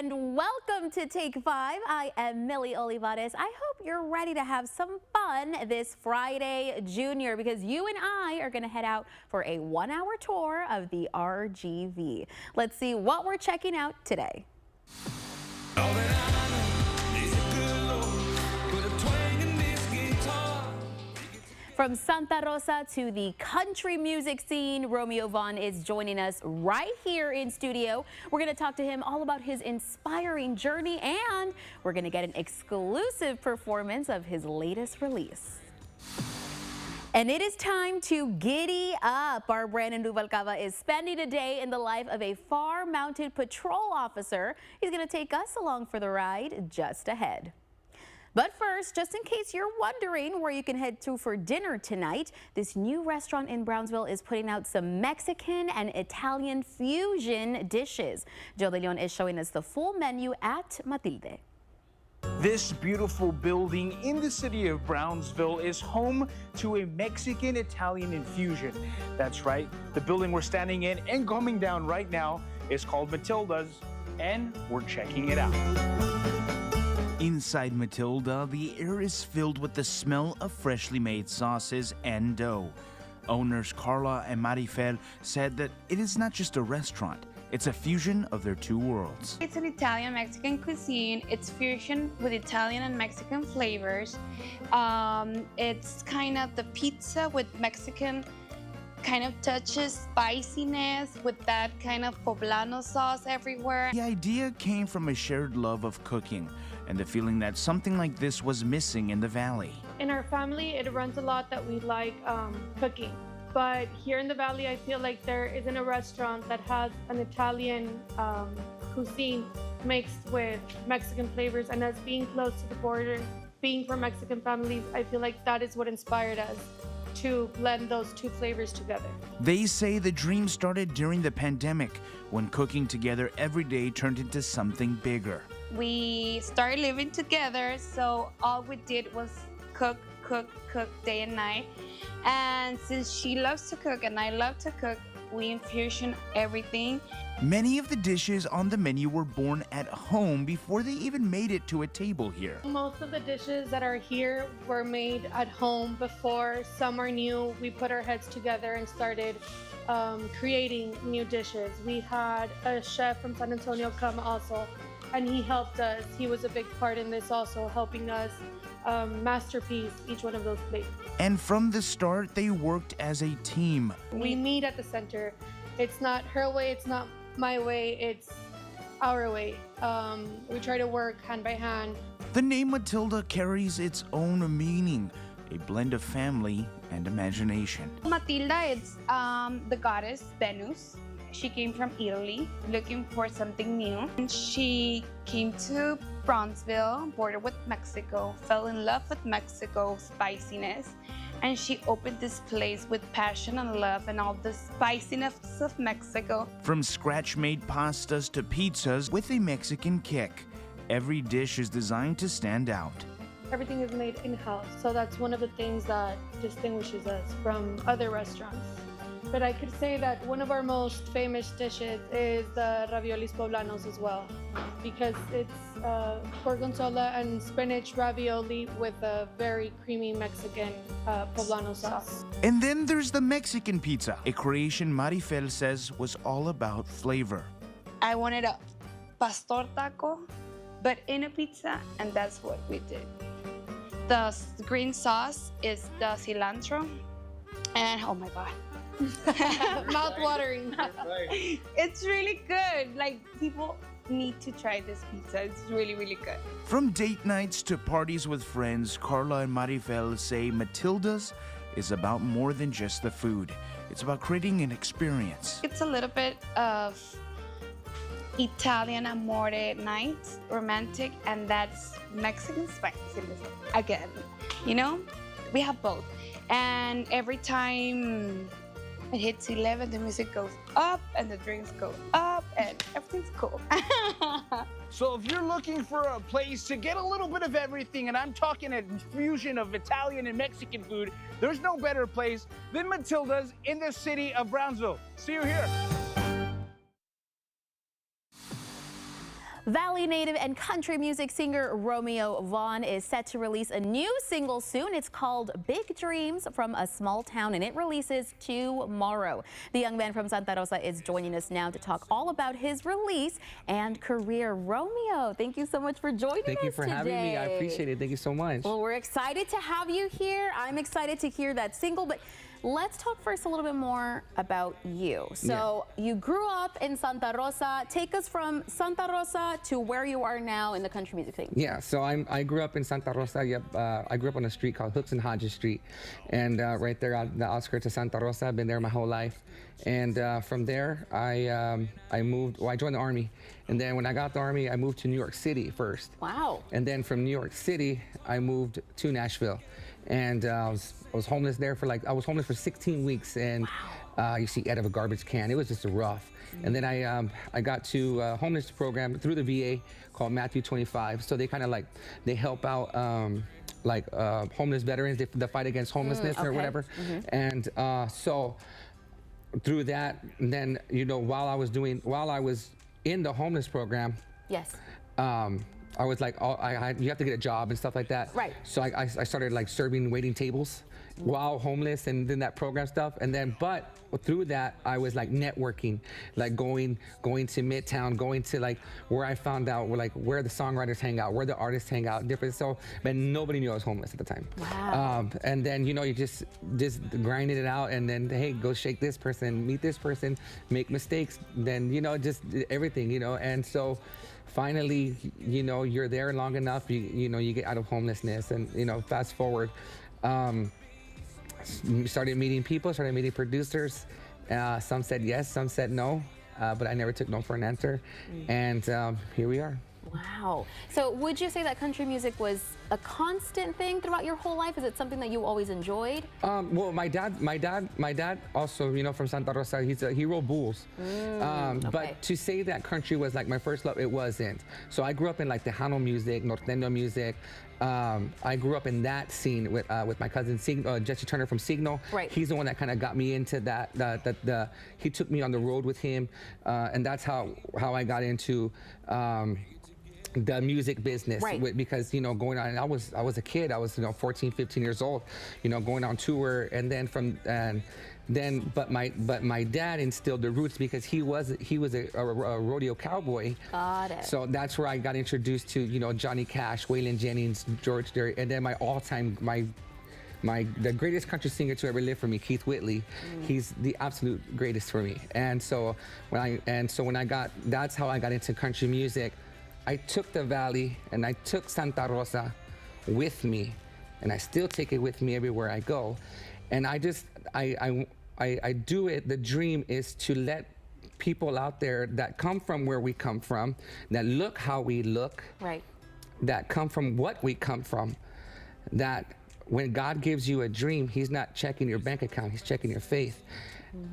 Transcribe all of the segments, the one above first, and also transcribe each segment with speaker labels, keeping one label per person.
Speaker 1: and welcome to Take 5. I am Millie Olivares. I hope you're ready to have some fun this Friday, Junior, because you and I are going to head out for a 1-hour tour of the RGV. Let's see what we're checking out today. From Santa Rosa to the country music scene, Romeo Vaughn is joining us right here in studio. We're going to talk to him all about his inspiring journey, and we're going to get an exclusive performance of his latest release. And it is time to giddy up. Our Brandon Rubalcaba is spending a day in the life of a FAR mounted patrol officer. He's going to take us along for the ride just ahead. But first, just in case you're wondering where you can head to for dinner tonight, this new restaurant in Brownsville is putting out some Mexican and Italian fusion dishes. Joe De Leon is showing us the full menu at Matilde.
Speaker 2: This beautiful building in the city of Brownsville is home to a Mexican-Italian infusion. That's right, the building we're standing in and coming down right now is called Matilda's, and we're checking it out. Inside Matilda, the air is filled with the smell of freshly made sauces and dough. Owners Carla and Marifel said that it is not just a restaurant, it's a fusion of their two worlds.
Speaker 3: It's an Italian-Mexican cuisine. It's fusion with Italian and Mexican flavors. It's kind of the pizza with Mexican kind of touches, spiciness with that kind of poblano sauce everywhere. The
Speaker 2: idea came from a shared love of cooking and the feeling that something like this was missing in the valley.
Speaker 4: In our family, it runs a lot that we like cooking. But here in the valley, I feel like there isn't a restaurant that has an Italian cuisine mixed with Mexican flavors. And as being close to the border, being from Mexican families, I feel like that is what inspired us to blend those two flavors together.
Speaker 2: They say the dream started during the pandemic, when cooking together every day turned into something bigger.
Speaker 3: We started living together, so all we did was cook day and night. And since she loves to cook and I love to cook, we infusion everything.
Speaker 2: Many of the dishes on the menu were born at home before they even made it to a table here.
Speaker 4: Most of the dishes that are here were made at home before. Some are new. We put our heads together and started creating new dishes. We had a chef from San Antonio come also, and he helped us. He was a big part in this also, helping us masterpiece each one of those plates.
Speaker 2: And from the start, they worked as a team.
Speaker 4: We meet at the center. It's not her way, it's not my way, it's our way. We try to work hand by hand.
Speaker 2: The name Matilda carries its own meaning, a blend of family and imagination.
Speaker 3: Matilda is the goddess Venus. She came from Italy looking for something new. And she came to Brownsville, border with Mexico, fell in love with Mexico's spiciness, and she opened this place with passion and love and all the spiciness of Mexico.
Speaker 2: From scratch-made pastas to pizzas with a Mexican kick, every dish is designed to stand out.
Speaker 4: Everything is made in-house, so that's one of the things that distinguishes us from other restaurants. But I could say that one of our most famous dishes is the raviolis poblanos as well, because it's gorgonzola and spinach ravioli with a very creamy Mexican poblano sauce.
Speaker 2: And then there's the Mexican pizza, a creation Marifel says was all about flavor.
Speaker 3: I wanted a pastor taco, but in a pizza, and that's what we did. The green sauce is the cilantro, and oh my God.
Speaker 4: Mouth-watering.
Speaker 3: It's really good. Like, people need to try this pizza. It's really, really good.
Speaker 2: From date nights to parties with friends, Carla and Marifel say Matilda's is about more than just the food. It's about creating an experience.
Speaker 3: It's a little bit of Italian amore night, romantic, and that's Mexican spice in this again. You know, we have both. And every time it hits 11, the music goes up and the drinks go up and everything's cool.
Speaker 2: So if you're looking for a place to get a little bit of everything, and I'm talking a fusion of Italian and Mexican food, there's no better place than Matilda's in the city of Brownsville. See you here.
Speaker 1: Valley Italian native and country music singer Romeo Vaughn is set to release a new single soon. It's called Big Dreams from a Small Town, and it releases tomorrow. The young man from Santa Rosa is joining us now to talk all about his release and career. Romeo, thank you so much for joining us today.
Speaker 5: Thank you for having me. I appreciate it. Thank you so much.
Speaker 1: Well, we're excited to have you here. I'm excited to hear that single, but let's talk first a little bit more about you. So you grew up in Santa Rosa. Take us from Santa Rosa to where you are now in the country music scene.
Speaker 5: Yeah, so I grew up in Santa Rosa. Yep, I grew up on a street called Hooks and Hodges Street, and right there on the outskirts of Santa Rosa. I've been there my whole life, and from there I moved. Well, I joined the Army, and then when I got the Army, I moved to New York City first.
Speaker 1: Wow.
Speaker 5: And then from New York City, I moved to Nashville, and I was homeless there for I was homeless for 16 weeks, and you see, out of a garbage can. It was just rough. And then I got to a homeless program through the VA called Matthew 25. So they kind of they help out homeless veterans, the fight against homelessness or whatever. And so through that, and then while I was in the homeless program,
Speaker 1: yes.
Speaker 5: I was like, you have to get a job and stuff like that. Right. So I started serving waiting tables while homeless and then that program stuff. And then, but through that, I was networking, going to Midtown, going to where I found out where the songwriters hang out, where the artists hang out, different. So, but nobody knew I was homeless at the time.
Speaker 1: Wow.
Speaker 5: And then, you just grinding it out, and then, hey, go shake this person, meet this person, make mistakes, then, just everything, and so, finally, you're there long enough, you get out of homelessness, and, fast forward, started meeting people, started meeting producers. Some said yes, some said no, but I never took no for an answer. And here we are.
Speaker 1: Wow. So would you say that country music was a constant thing throughout your whole life? Is it something that you always enjoyed?
Speaker 5: Well, my dad also, from Santa Rosa, he rode bulls. But to say that country was my first love, it wasn't. So I grew up in Tejano music, norteño music. I grew up in that scene with my cousin Jesse Turner from Signal.
Speaker 1: Right.
Speaker 5: He's the one that kind of got me into that. He took me on the road with him, and that's how I got into the music business.
Speaker 1: Right.
Speaker 5: Because going on, I was a kid. I was 14, 15 years old. Going on tour, and then but my dad instilled the roots because he was a rodeo cowboy.
Speaker 1: Got it.
Speaker 5: So that's where I got introduced to Johnny Cash, Waylon Jennings, George Strait, and then my all-time the greatest country singer to ever live for me, Keith Whitley. He's the absolute greatest for me. And so that's how I got into country music. I took the Valley and I took Santa Rosa with me, and I still take it with me everywhere I go. And I do it. The dream is to let people out there that come from where we come from, that look how we look,
Speaker 1: right,
Speaker 5: that come from what we come from, that when God gives you a dream, he's not checking your bank account, he's checking your faith,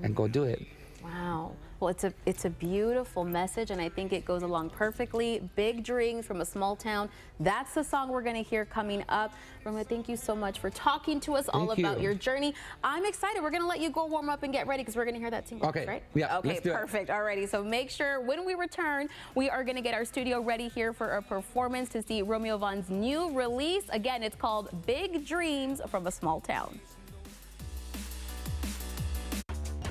Speaker 5: and go do it.
Speaker 1: Wow. Well, it's a beautiful message, and I think it goes along perfectly. Big Dreams from a Small Town. That's the song we're going to hear coming up. Romeo, thank you so much for talking to us all about your journey. I'm excited. We're going to let you go warm up and get ready because we're going to hear that single, right?
Speaker 5: Yeah.
Speaker 1: Okay, perfect. Alrighty. So make sure when we return, we are going to get our studio ready here for a performance to see Romeo Vaughn's new release. Again, it's called Big Dreams from a Small Town.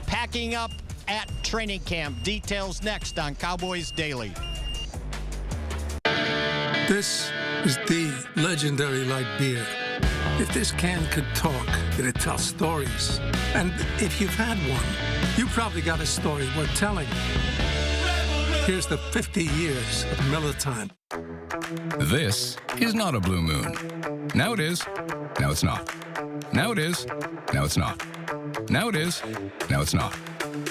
Speaker 6: Packing up at training camp. Details next on Cowboys Daily.
Speaker 7: This is the legendary light beer. If this can could talk, it'd tell stories. And if you've had one, you probably got a story worth telling. Here's the 50 years of Miller Time.
Speaker 8: This is not a blue moon. Now it is. Now it's not. Now it is. Now it's not. Now it is. Now it's not.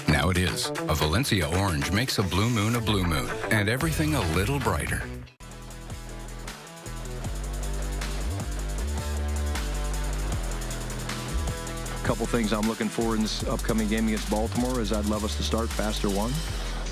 Speaker 8: Now it is. A Valencia orange makes a blue moon, and everything a little brighter.
Speaker 9: A couple things I'm looking for in this upcoming game against Baltimore is I'd love us to start faster one.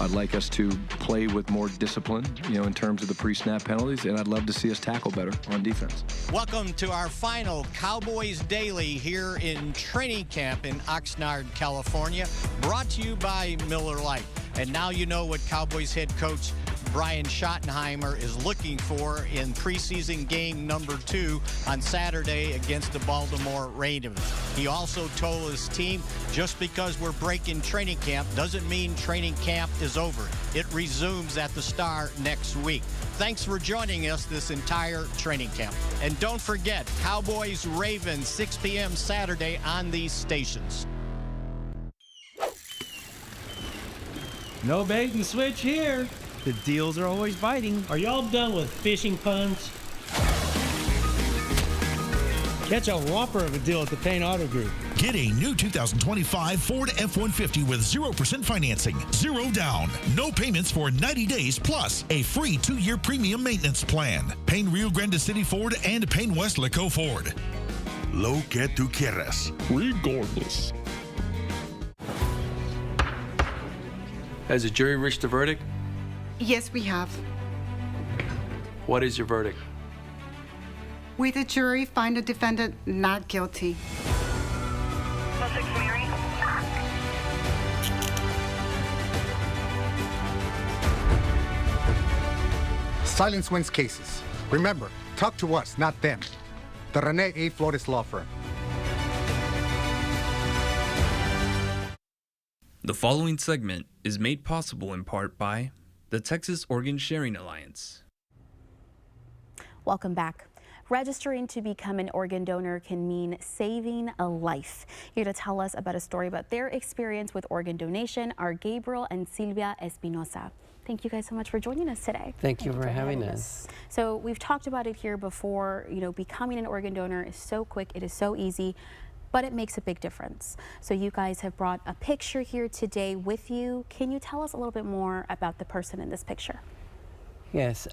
Speaker 9: I'd like us to play with more discipline, in terms of the pre-snap penalties, and I'd love to see us tackle better on defense.
Speaker 6: Welcome to our final Cowboys Daily here in training camp in Oxnard, California, brought to you by Miller Lite. And now you know what Cowboys head coach Brian Schottenheimer is looking for in preseason game number 2 on Saturday against the Baltimore Ravens. He also told his team, just because we're breaking training camp doesn't mean training camp is over. It resumes at the Star next week. Thanks for joining us this entire training camp. And don't forget, Cowboys-Ravens, 6 p.m. Saturday on these stations.
Speaker 10: No bait and switch here. The deals are always biting.
Speaker 11: Are y'all done with fishing puns? Catch a whopper of a deal at the Payne Auto Group.
Speaker 12: Get a new 2025 Ford F-150 with 0% financing, 0 down, no payments for 90 days, plus a free 2-year premium maintenance plan. Payne Rio Grande City Ford and Payne West Laco Ford. Lo que tú quieras, regardless.
Speaker 13: Has the jury reached a verdict?
Speaker 14: Yes, we have.
Speaker 13: What is your verdict?
Speaker 14: We, the jury, find the defendant not guilty.
Speaker 15: Silence wins cases. Remember, talk to us, not them. The Rene A. Flores Law Firm.
Speaker 16: The following segment is made possible in part by the Texas Organ Sharing Alliance.
Speaker 1: Welcome back. Registering to become an organ donor can mean saving a life. Here to tell us about a story about their experience with organ donation are Gabriel and Silvia Espinosa. Thank you guys so much for joining us today.
Speaker 17: Thank you for having us.
Speaker 1: So we've talked about it here before. You know, becoming an organ donor is so quick, it is so easy, but it makes a big difference. So you guys have brought a picture here today with you. Can you tell us a little bit more about the person in this picture?
Speaker 17: Yes,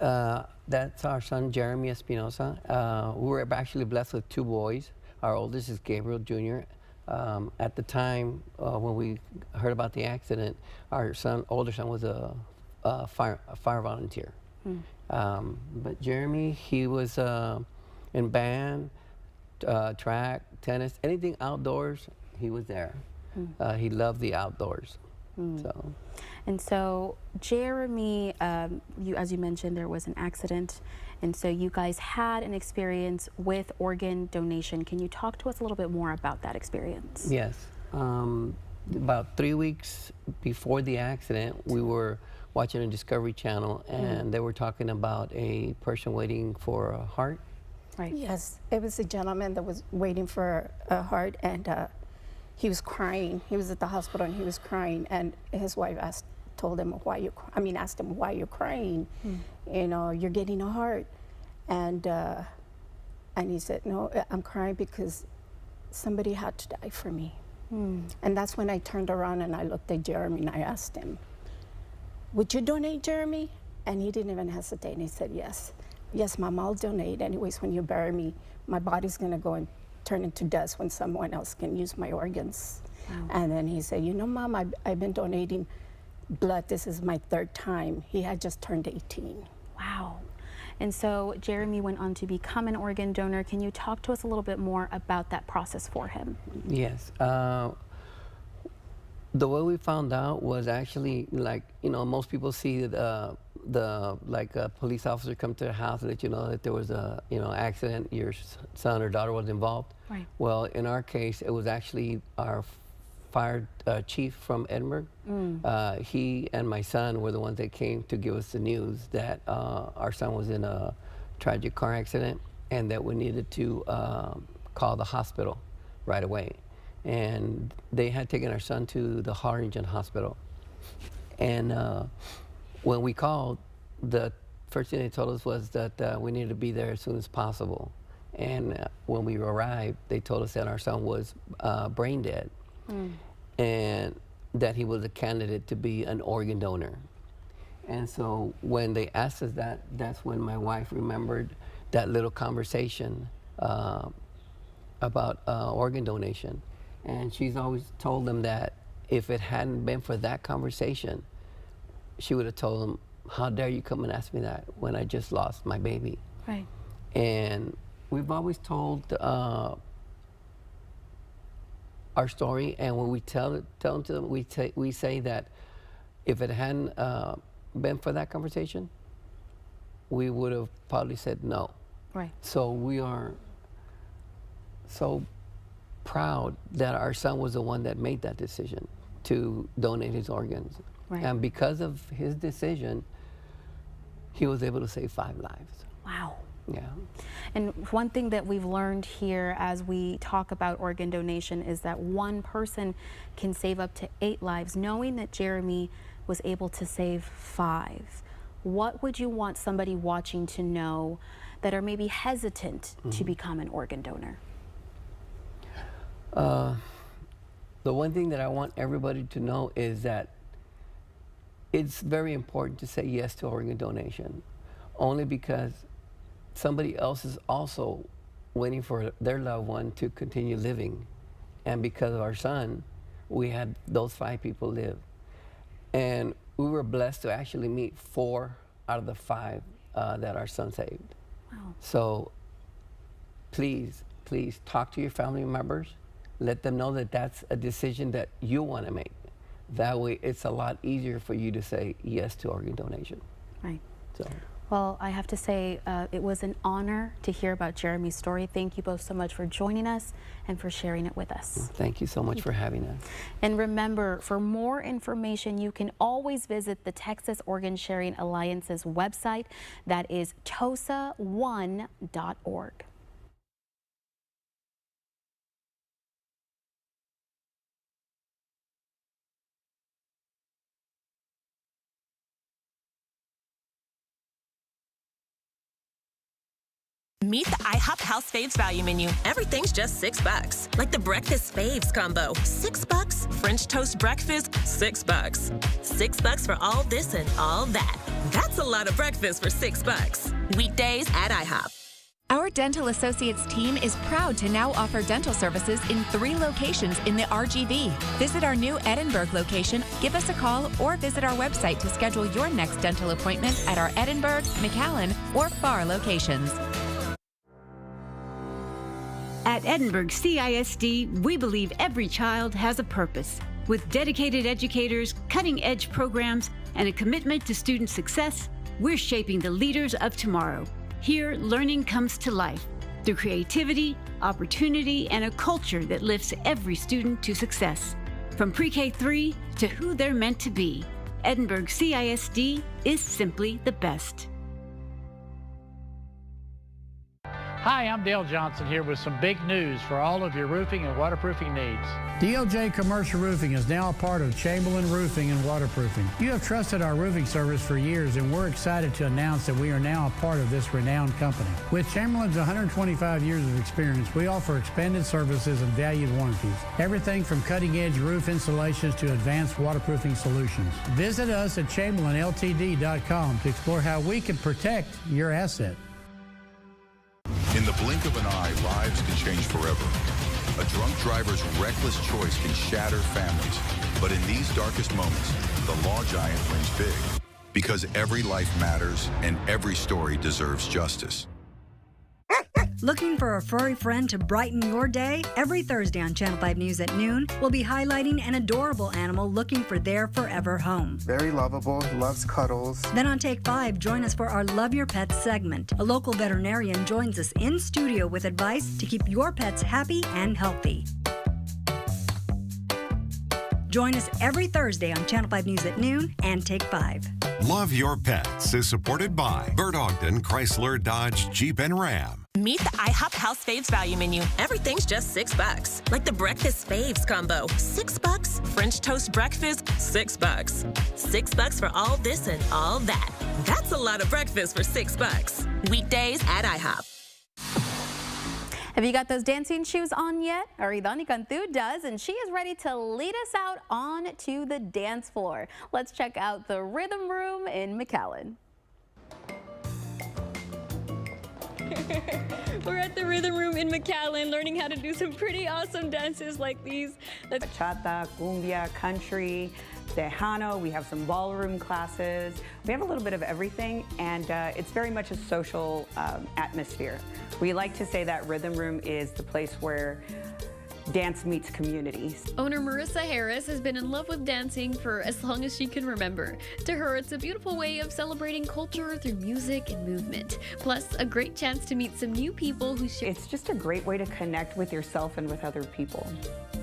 Speaker 17: that's our son, Jeremy Espinosa. We were actually blessed with 2 boys. Our oldest is Gabriel Jr. At the time when we heard about the accident, our older son was a fire volunteer. But Jeremy, he was in band, track, tennis, anything outdoors, he was there. He loved the outdoors.
Speaker 1: And so Jeremy, as you mentioned, there was an accident, and so you guys had an experience with organ donation. Can you talk to us a little bit more about that experience?
Speaker 17: Yes. About 3 weeks before the accident, we were watching a Discovery Channel, and they were talking about a person waiting for a heart.
Speaker 1: Right.
Speaker 18: Yes, it was a gentleman that was waiting for a heart, and he was crying. He was at the hospital and he was crying, and his wife asked him why you're crying. You know, you're getting a heart, and he said, no, I'm crying because somebody had to die for me. And that's when I turned around and I looked at Jeremy and I asked him, would you donate, Jeremy? And he didn't even hesitate, and he said, yes. Yes, Mom, I'll donate. Anyways, when you bury me, my body's gonna go and turn into dust when someone else can use my organs. Wow. And then he said, you know, Mom, I've been donating blood. This is my 3rd time. He had just turned 18.
Speaker 1: Wow. And so Jeremy went on to become an organ donor. Can you talk to us a little bit more about that process for him?
Speaker 17: Yes. The way we found out was actually, like, you know, most people see a police officer come to the house and let you know that there was a, accident, your son or daughter was involved.
Speaker 1: Right.
Speaker 17: Well, in our case, it was actually our fire chief from Edinburgh. He and my son were the ones that came to give us the news that our son was in a tragic car accident and that we needed to call the hospital right away. And they had taken our son to the Harlingen Hospital. And when we called, the first thing they told us was that we needed to be there as soon as possible. And when we arrived, they told us that our son was brain dead and that he was a candidate to be an organ donor. And so when they asked us that, that's when my wife remembered that little conversation about organ donation. And she's always told them that if it hadn't been for that conversation, she would have told them, how dare you come and ask me that when I just lost my baby.
Speaker 1: Right.
Speaker 17: And we've always told our story, and when we tell it to them, we say that if it hadn't been for that conversation, we would have probably said no.
Speaker 1: Right.
Speaker 17: So we are so proud that our son was the one that made that decision to donate his organs.
Speaker 1: Right.
Speaker 17: And because of his decision, he was able to save 5 lives.
Speaker 1: Wow.
Speaker 17: Yeah.
Speaker 1: And one thing that we've learned here as we talk about organ donation is that one person can save up to 8 lives. Knowing that Jeremy was able to save 5, what would you want somebody watching to know that are maybe hesitant to become an organ donor?
Speaker 17: The one thing that I want everybody to know is that it's very important to say yes to organ donation, only because somebody else is also waiting for their loved one to continue living. And because of our son, we had those 5 people live. And we were blessed to actually meet 4 out of the 5 that our son saved.
Speaker 1: Wow.
Speaker 17: So please, please talk to your family members. Let them know that that's a decision that you want to make. That way, it's a lot easier for you to say yes to organ donation.
Speaker 1: Right.
Speaker 17: So.
Speaker 1: Well, I have to say it was an honor to hear about Jeremy's story. Thank you both so much for joining us and for sharing it with us.
Speaker 17: Thank you so much for having us.
Speaker 1: And remember, for more information, you can always visit the Texas Organ Sharing Alliance's website. That is TOSA1.org.
Speaker 19: Meet the IHOP House Faves value menu. Everything's just $6. Like the Breakfast Faves combo. $6. French toast breakfast, $6. $6 for all this and all that. That's a lot of breakfast for $6. Weekdays at IHOP.
Speaker 20: Our Dental Associates team is proud to now offer dental services in 3 locations in the RGV. Visit our new Edinburgh location, give us a call, or visit our website to schedule your next dental appointment at our Edinburgh, McAllen, or Pharr locations.
Speaker 21: At Edinburgh CISD, we believe every child has a purpose. With dedicated educators, cutting-edge programs, and a commitment to student success, we're shaping the leaders of tomorrow. Here, learning comes to life through creativity, opportunity, and a culture that lifts every student to success. From pre-K3 to who they're meant to be, Edinburgh CISD is simply the best.
Speaker 22: Hi, I'm Dale Johnson here with some big news for all of your roofing and waterproofing needs.
Speaker 11: DOJ Commercial Roofing is now a part of Chamberlain Roofing and Waterproofing. You have trusted our roofing service for years, and we're excited to announce that we are now a part of this renowned company. With Chamberlain's 125 years of experience, we offer expanded services and valued warranties. Everything from cutting-edge roof installations to advanced waterproofing solutions. Visit us at ChamberlainLTD.com to explore how we can protect your asset.
Speaker 23: In the blink of an eye, lives can change forever. A drunk driver's reckless choice can shatter families. But in these darkest moments, the Law Giant wins big. Because every life matters and every story deserves justice.
Speaker 24: Looking for a furry friend to brighten your day? Every Thursday on Channel 5 News at noon, we'll be highlighting an adorable animal looking for their forever home.
Speaker 25: Very lovable, loves cuddles.
Speaker 24: Then on Take 5, join us for our Love Your Pets segment. A local veterinarian joins us in studio with advice to keep your pets happy and healthy. Join us every Thursday on Channel 5 News at noon and Take 5.
Speaker 26: Love Your Pets is supported by Bert Ogden, Chrysler, Dodge, Jeep, and Ram.
Speaker 19: Meet the IHOP House Faves value menu. Everything's just $6. Like the Breakfast Faves combo. $6. French toast breakfast, $6. $6 for all this and all that. That's a lot of breakfast for $6. Weekdays at IHOP.
Speaker 1: Have you got those dancing shoes on yet? Aridani Cantu does, and she is ready to lead us out on to the dance floor. Let's check out the Rhythm Room in McAllen.
Speaker 27: We're at the Rhythm Room in McAllen learning how to do some pretty awesome dances like these.
Speaker 28: Bachata, cumbia, country, Tejano. We have some ballroom classes. We have a little bit of everything, and it's very much a social atmosphere. We like to say that Rhythm Room is the place where dance meets community.
Speaker 27: Owner Marissa Harris has been in love with dancing for as long as she can remember. To her, it's a beautiful way of celebrating culture through music and movement. Plus, a great chance to meet some new people who share.
Speaker 28: It's just a great way to connect with yourself and with other people.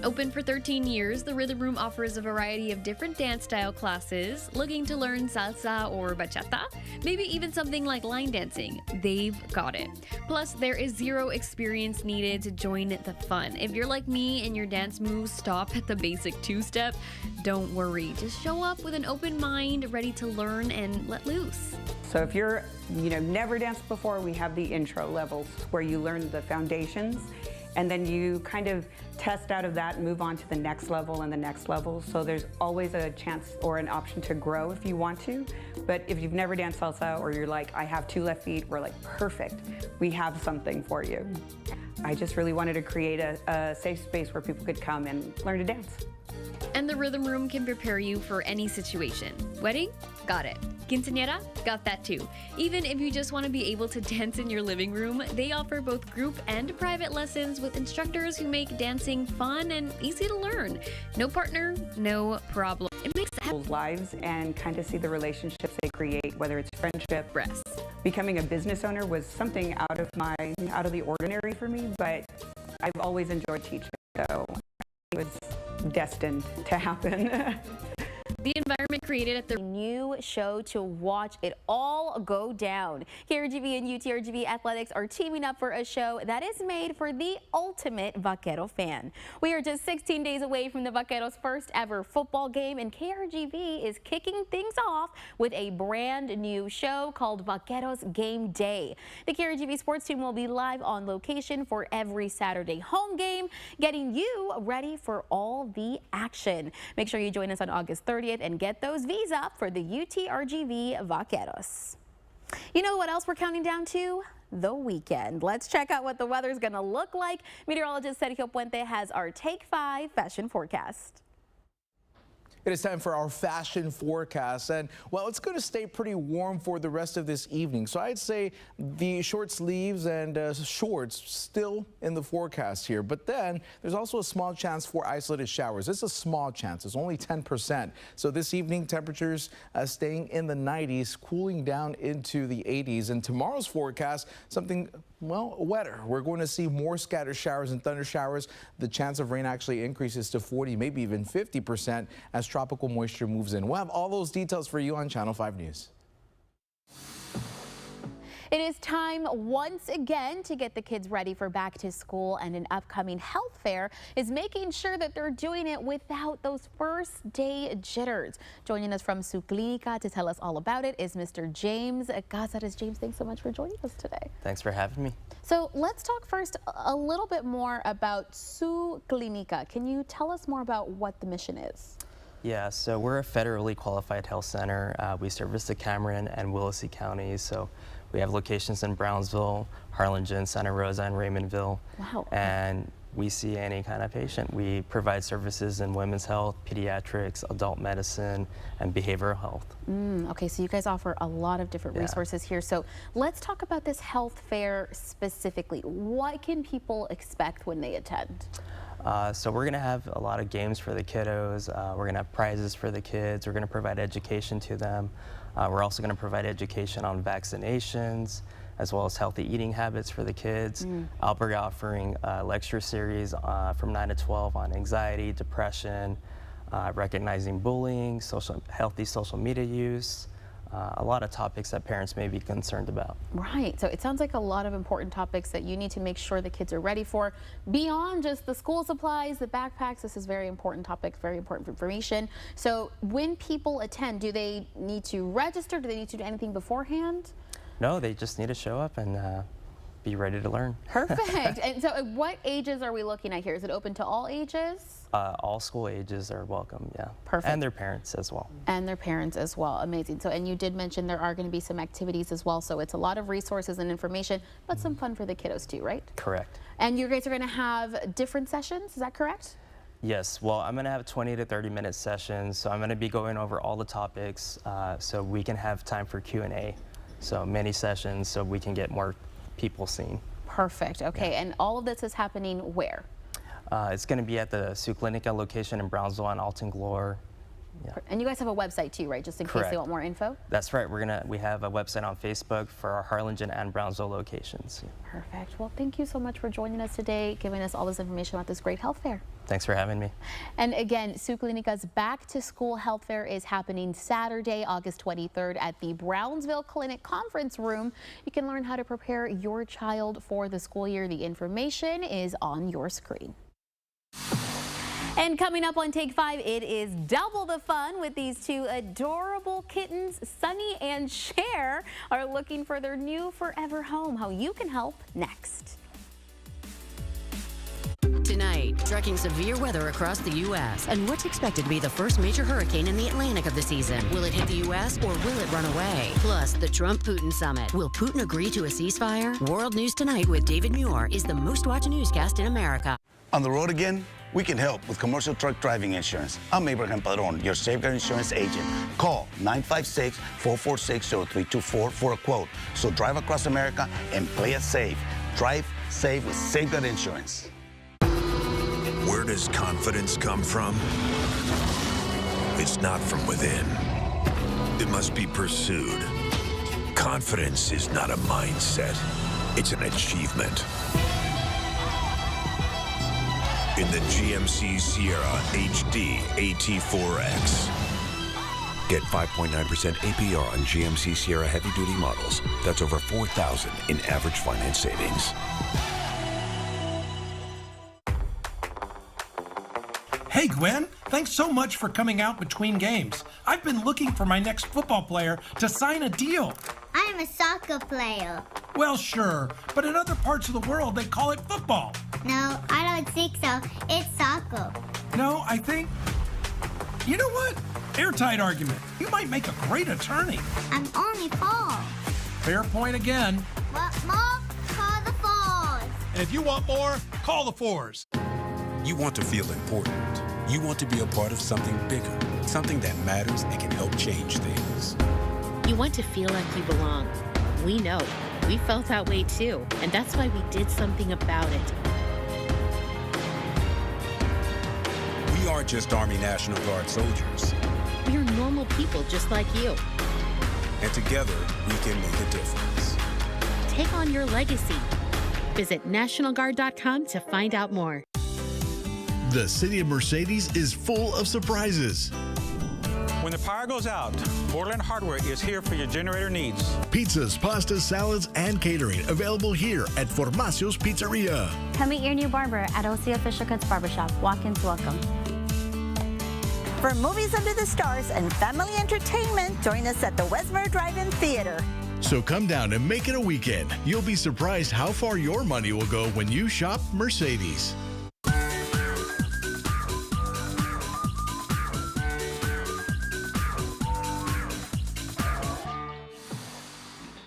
Speaker 27: Open for 13 years, the Rhythm Room offers a variety of different dance style classes. Looking to learn salsa or bachata? Maybe even something like line dancing? They've got it. Plus, there is zero experience needed to join the fun. If you're like me and your dance moves stop at the basic two-step, don't worry. Just show up with an open mind, ready to learn and let loose.
Speaker 28: So if you're, never danced before, we have the intro levels where you learn the foundations, and then you kind of test out of that and move on to the next level and the next level. So there's always a chance or an option to grow if you want to. But if you've never danced salsa, or you're like, I have 2 left feet, we're like, perfect. We have something for you. I just really wanted to create a safe space where people could come and learn to dance.
Speaker 27: And the Rhythm Room can prepare you for any situation. Wedding? Got it. Quinceañera? Got that too. Even if you just want to be able to dance in your living room, they offer both group and private lessons with instructors who make dancing fun and easy to learn. No partner, no problem. It makes
Speaker 28: people's lives and kind of see the relationships they create, whether it's friendship.
Speaker 27: Rest.
Speaker 28: Becoming a business owner was something out of the ordinary for me, but I've always enjoyed teaching, so it was destined to happen.
Speaker 1: The environment created at the new show to watch it all go down. KRGV and UTRGV Athletics are teaming up for a show that is made for the ultimate Vaquero fan. We are just 16 days away from the Vaqueros' first ever football game, and KRGV is kicking things off with a brand new show called Vaqueros Game Day. The KRGV sports team will be live on location for every Saturday home game, getting you ready for all the action. Make sure you join us on August 30th and get those V's up for the UTRGV Vaqueros. You know what else we're counting down to? The weekend. Let's check out what the weather's going to look like. Meteorologist Sergio Puente has our Take 5 fashion forecast.
Speaker 2: It is time for our fashion forecast, and well, it's going to stay pretty warm for the rest of this evening. So I'd say the short sleeves and shorts still in the forecast here, but then there's also a small chance for isolated showers. It's a small chance. It's only 10%. So this evening, temperatures staying in the 90s, cooling down into the 80s. And tomorrow's forecast, something, well, wetter. We're going to see more scattered showers and thunder showers. The chance of rain actually increases to 40, maybe even 50% as tropical moisture moves in. We'll have all those details for you on Channel 5 News.
Speaker 1: It is time once again to get the kids ready for back to school, and an upcoming health fair is making sure that they're doing it without those first day jitters. Joining us from Su Clínica to tell us all about it is Mr. James Cázares. James, thanks so much for joining us today.
Speaker 3: Thanks for having me.
Speaker 1: So let's talk first a little bit more about Su Clínica. Can you tell us more about what the mission is?
Speaker 3: Yeah, so we're a federally qualified health center. We service the Cameron and Willacy counties. So we have locations in Brownsville, Harlingen, Santa Rosa, and Raymondville.
Speaker 1: Wow.
Speaker 3: And we see any kind of patient. We provide services in women's health, pediatrics, adult medicine, and behavioral health.
Speaker 1: Okay, so you guys offer a lot of different resources here. So let's talk about this health fair specifically. What can people expect when they attend?
Speaker 3: So we're going to have a lot of games for the kiddos. We're going to have prizes for the kids. We're going to provide education to them. We're also going to provide education on vaccinations, as well as healthy eating habits for the kids. I'll be offering a lecture series from 9 to 12 on anxiety, depression, recognizing bullying, healthy social media use, a lot of topics that parents may be concerned about.
Speaker 1: Right, so it sounds like a lot of important topics that you need to make sure the kids are ready for. Beyond just the school supplies, the backpacks, this is very important topic, very important information. So when people attend, do they need to register? Do they need to do anything beforehand?
Speaker 3: No, they just need to show up and be ready to learn.
Speaker 1: Perfect. And so what ages are we looking at here? Is it open to all ages?
Speaker 3: All school ages are welcome, yeah.
Speaker 1: Perfect.
Speaker 3: And their parents as well.
Speaker 1: And their parents as well. Amazing. So, and you did mention there are going to be some activities as well. So it's a lot of resources and information, but some fun for the kiddos too, right?
Speaker 3: Correct.
Speaker 1: And you guys are going to have different sessions, is that correct?
Speaker 3: Yes, well, I'm going to have 20 to 30-minute sessions. So I'm going to be going over all the topics so we can have time for Q&A. So many sessions so we can get more people seen.
Speaker 1: Perfect. Okay, and all of this is happening where?
Speaker 3: It's going to be at the Sioux Clinica location in Brownsville and Alton Glore. Yeah.
Speaker 1: And you guys have a website too, right? Just in case they want more info?
Speaker 3: That's right. We have a website on Facebook for our Harlingen and Brownsville locations.
Speaker 1: Perfect. Well, thank you so much for joining us today, giving us all this information about this great health fair.
Speaker 3: Thanks for having me.
Speaker 1: And again, Sioux Clinica's Back to School Health Fair is happening Saturday, August 23rd at the Brownsville Clinic Conference Room. You can learn how to prepare your child for the school year. The information is on your screen. And coming up on Take 5, it is double the fun with these two adorable kittens. Sunny and Cher are looking for their new forever home. How you can help next.
Speaker 4: Tonight, tracking severe weather across the U.S. and what's expected to be the first major hurricane in the Atlantic of the season. Will it hit the U.S. or will it run away? Plus, the Trump-Putin summit. Will Putin agree to a ceasefire? World News Tonight with David Muir is the most-watched newscast in America.
Speaker 5: On the road again? We can help with commercial truck driving insurance. I'm Abraham Padron, your Safeguard Insurance agent. Call 956-446-0324 for a quote. So drive across America and play it safe. Drive safe with Safeguard Insurance.
Speaker 6: Where does confidence come from? It's not from within. It must be pursued. Confidence is not a mindset. It's an achievement. In the GMC Sierra HD AT4X. Get 5.9% APR on GMC Sierra heavy-duty models. That's over $4,000 in average finance savings.
Speaker 7: Hey, Gwen. Thanks so much for coming out between games. I've been looking for my next football player to sign a deal.
Speaker 8: I'm a soccer player.
Speaker 7: Well, sure, but in other parts of the world, they call it football.
Speaker 8: No, I don't think so. It's soccer.
Speaker 7: No, I think... You know what? Airtight argument. You might make a great attorney.
Speaker 8: I'm only 4.
Speaker 7: Fair point again.
Speaker 8: Want more? Call the 4s.
Speaker 7: And if you want more, call the 4s.
Speaker 9: You want to feel important. You want to be a part of something bigger, something that matters and can help change things.
Speaker 10: You want to feel like you belong. We know. We felt that way too, and that's why we did something about it.
Speaker 9: We aren't just Army National Guard soldiers.
Speaker 10: We are normal people just like you.
Speaker 9: And together, we can make a difference.
Speaker 10: Take on your legacy. Visit NationalGuard.com to find out more.
Speaker 12: The city of Mercedes is full of surprises.
Speaker 29: When the power goes out, Borderland Hardware is here for your generator needs.
Speaker 12: Pizzas, pastas, salads, and catering available here at Formacio's Pizzeria.
Speaker 30: Come meet your new barber at OC Official Cuts Barbershop. Walk-ins welcome.
Speaker 31: For movies under the stars and family entertainment, join us at the Westmere Drive-In Theater.
Speaker 12: So come down and make it a weekend. You'll be surprised how far your money will go when you shop Mercedes.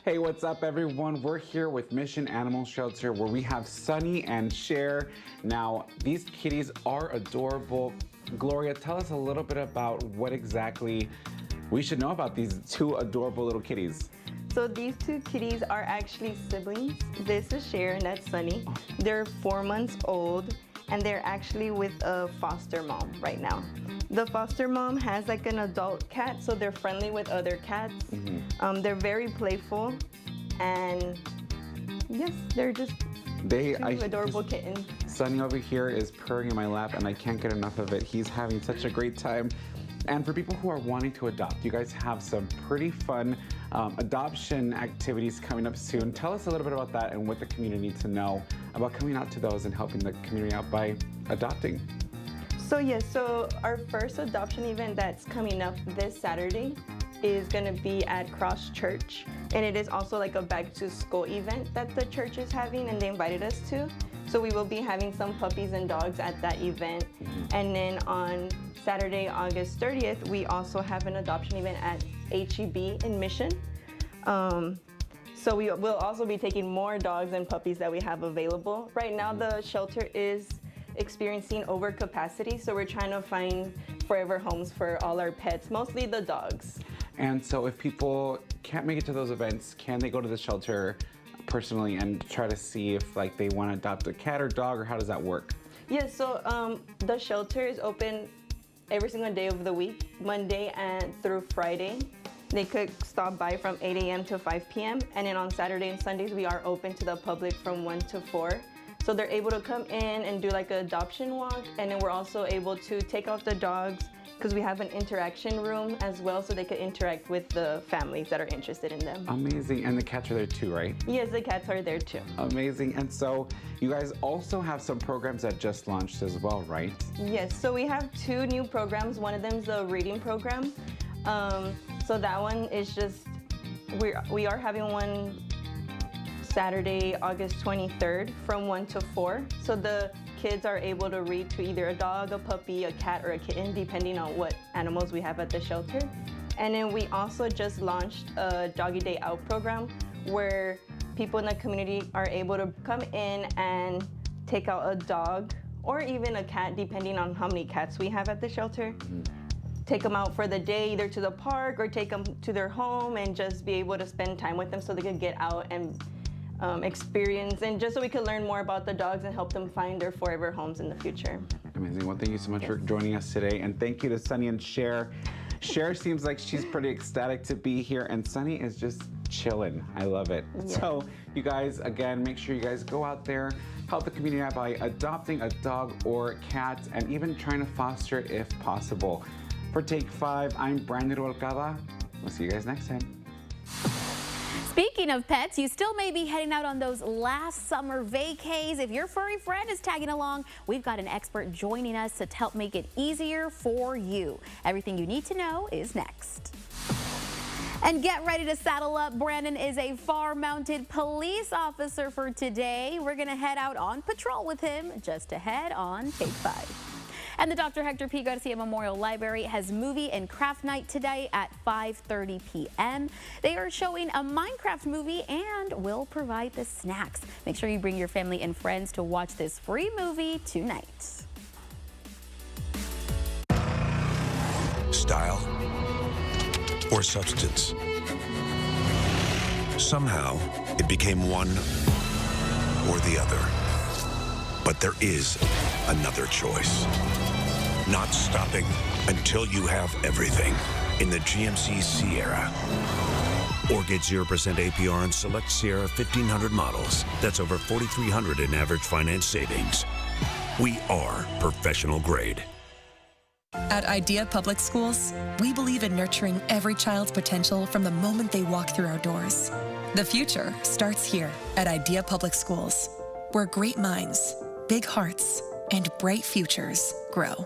Speaker 32: Hey, what's up, everyone? We're here with Mission Animal Shelter, where we have Sunny and Cher. Now, these kitties are adorable. Gloria, tell us a little bit about what exactly we should know about these two adorable little kitties.
Speaker 33: So these two kitties are actually siblings. This is Cher and that's Sunny. They're 4 months old and they're actually with a foster mom right now. The foster mom has like an adult cat, so they're friendly with other cats. They're very playful, and yes, they're just two adorable kittens.
Speaker 32: Sunny over here is purring in my lap, and I can't get enough of it. He's having such a great time. And for people who are wanting to adopt, you guys have some pretty fun adoption activities coming up soon. Tell us a little bit about that and what the community needs to know about coming out to those and helping the community out by adopting.
Speaker 33: So yes, so our first adoption event that's coming up this Saturday is gonna be at Cross Church. And it is also like a back to school event that the church is having and they invited us to. So we will be having some puppies and dogs at that event. And then on Saturday, August 30th, we also have an adoption event at HEB in Mission. So we will also be taking more dogs and puppies that we have available. Right now, the shelter is experiencing overcapacity, so we're trying to find forever homes for all our pets, mostly the dogs.
Speaker 32: And so if people can't make it to those events, can they go to the shelter personally and try to see if like they want to adopt a cat or dog, or how does that work?
Speaker 33: Yes, so the shelter is open every single day of the week, Monday and through Friday. They could stop by from 8 a.m. to 5 p.m. And then on Saturday and Sundays, we are open to the public from 1 to 4. So they're able to come in and do like an adoption walk. And then we're also able to take out the dogs because we have an interaction room as well, so they could interact with the families that are interested in them.
Speaker 32: Amazing. And the cats are there too, right?
Speaker 33: Yes, the cats are there too.
Speaker 32: Amazing. And so you guys also have some programs that just launched as well, right?
Speaker 33: Yes, so we have 2 new programs. One of them is the reading program. So that one is just, we are having one Saturday, August 23rd from 1 to 4. So the kids are able to read to either a dog, a puppy, a cat, or a kitten, depending on what animals we have at the shelter. And then we also just launched a Doggy Day Out program where people in the community are able to come in and take out a dog or even a cat, depending on how many cats we have at the shelter. Take them out for the day, either to the park or take them to their home and just be able to spend time with them so they could get out and experience, and just so we could learn more about the dogs and help them find their forever homes in the future.
Speaker 32: Amazing. Well, thank you so much for joining us today. And thank you to Sunny and Cher. Cher seems like she's pretty ecstatic to be here, and Sunny is just chilling. I love it.
Speaker 33: Yeah.
Speaker 32: So you guys, again, make sure you guys go out there, help the community out by adopting a dog or cat, and even trying to foster if possible. For Take 5, I'm Brandon Rubalcaba. We'll see you guys next time.
Speaker 1: Speaking of pets, you still may be heading out on those last summer vacays. If your furry friend is tagging along, we've got an expert joining us to help make it easier for you. Everything you need to know is next. And get ready to saddle up. Brandon is a far-mounted police officer for today. We're going to head out on patrol with him just ahead on Take 5. And the Dr. Hector P. Garcia Memorial Library has movie and craft night today at 5:30 p.m. They are showing a Minecraft movie and will provide the snacks. Make sure you bring your family and friends to watch this free movie tonight.
Speaker 6: Style or substance? Somehow, it became one or the other. But there is another choice. Not stopping until you have everything in the GMC Sierra. Or get 0% APR on select Sierra 1500 models. That's over $4,300 in average finance savings. We are professional grade.
Speaker 11: At Idea Public Schools, we believe in nurturing every child's potential from the moment they walk through our doors. The future starts here at Idea Public Schools, where great minds, big hearts, and bright futures grow.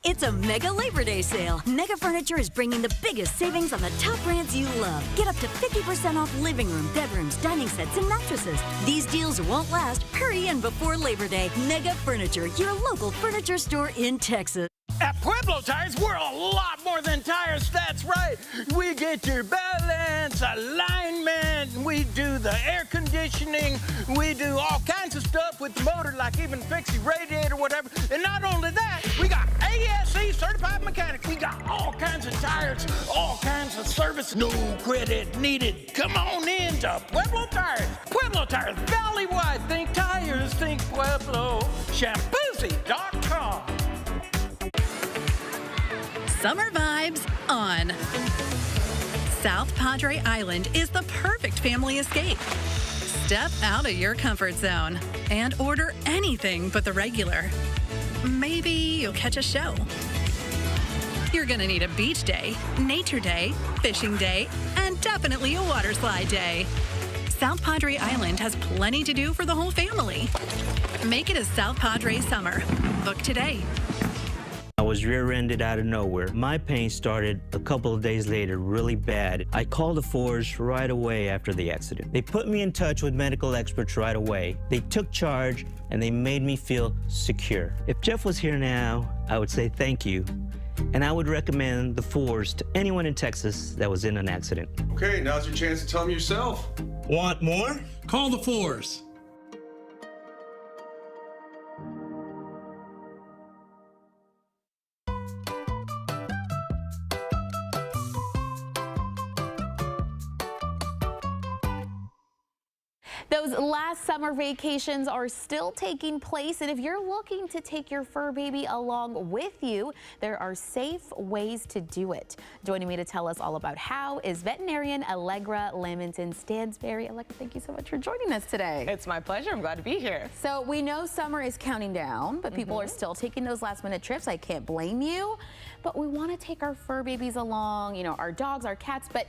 Speaker 13: It's a mega Labor Day sale. Mega Furniture is bringing the biggest savings on the top brands you love. Get up to 50% off living room, bedrooms, dining sets, and mattresses. These deals won't last. Hurry in before Labor Day. Mega Furniture, your local furniture store in Texas.
Speaker 14: At Pueblo Tires, we're a lot more than tires, that's right. We get your balance, alignment, we do the air conditioning, we do all kinds of stuff with the motor, like even fix the radiator, whatever. And not only that, we got ASE certified mechanics. We got all kinds of tires, all kinds of service, no credit needed. Come on in to Pueblo Tires. Pueblo Tires, valley-wide, think tires, think Pueblo. Shampoozy.com.
Speaker 15: Summer vibes on. South Padre Island is the perfect family escape. Step out of your comfort zone and order anything but the regular. Maybe you'll catch a show. You're gonna need a beach day, nature day, fishing day, and definitely a water slide day. South Padre Island has plenty to do for the whole family. Make it a South Padre summer. Book today.
Speaker 16: I was rear-ended out of nowhere. My pain started a couple of days later, really bad. I called the Force right away after the accident. They put me in touch with medical experts right away. They took charge and they made me feel secure. If Jeff was here now, I would say thank you. And I would recommend the Force to anyone in Texas that was in an accident.
Speaker 17: Okay, now's your chance to tell them yourself.
Speaker 7: Want more? Call the Force.
Speaker 1: Those last summer vacations are still taking place, and if you're looking to take your fur baby along with you, there are safe ways to do it. Joining me to tell us all about how is veterinarian Allegra Lamonton-Stansberry. Allegra, thank you so much for joining us today.
Speaker 2: It's my pleasure. I'm glad to be here.
Speaker 1: So we know summer is counting down, but people are still taking those last-minute trips. I can't blame you, but we want to take our fur babies along, you know, our dogs, our cats, but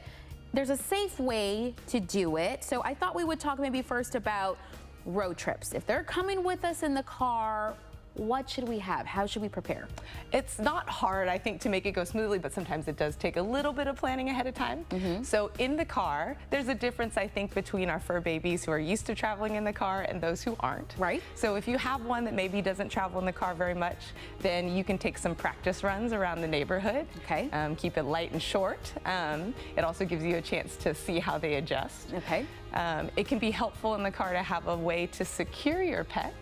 Speaker 1: there's a safe way to do it. So I thought we would talk maybe first about road trips. If they're coming with us in the car, what should we have? How should we prepare?
Speaker 2: It's not hard, I think, to make it go smoothly, but sometimes it does take a little bit of planning ahead of time. So in the car, there's a difference, I think, between our fur babies who are used to traveling in the car and those who aren't.
Speaker 1: Right.
Speaker 2: So if you have one that maybe doesn't travel in the car very much, then you can take some practice runs around the neighborhood.
Speaker 1: Okay.
Speaker 2: Keep it light and short. It also gives you a chance to see how they adjust.
Speaker 1: Okay.
Speaker 2: It can be helpful in the car to have a way to secure your pet,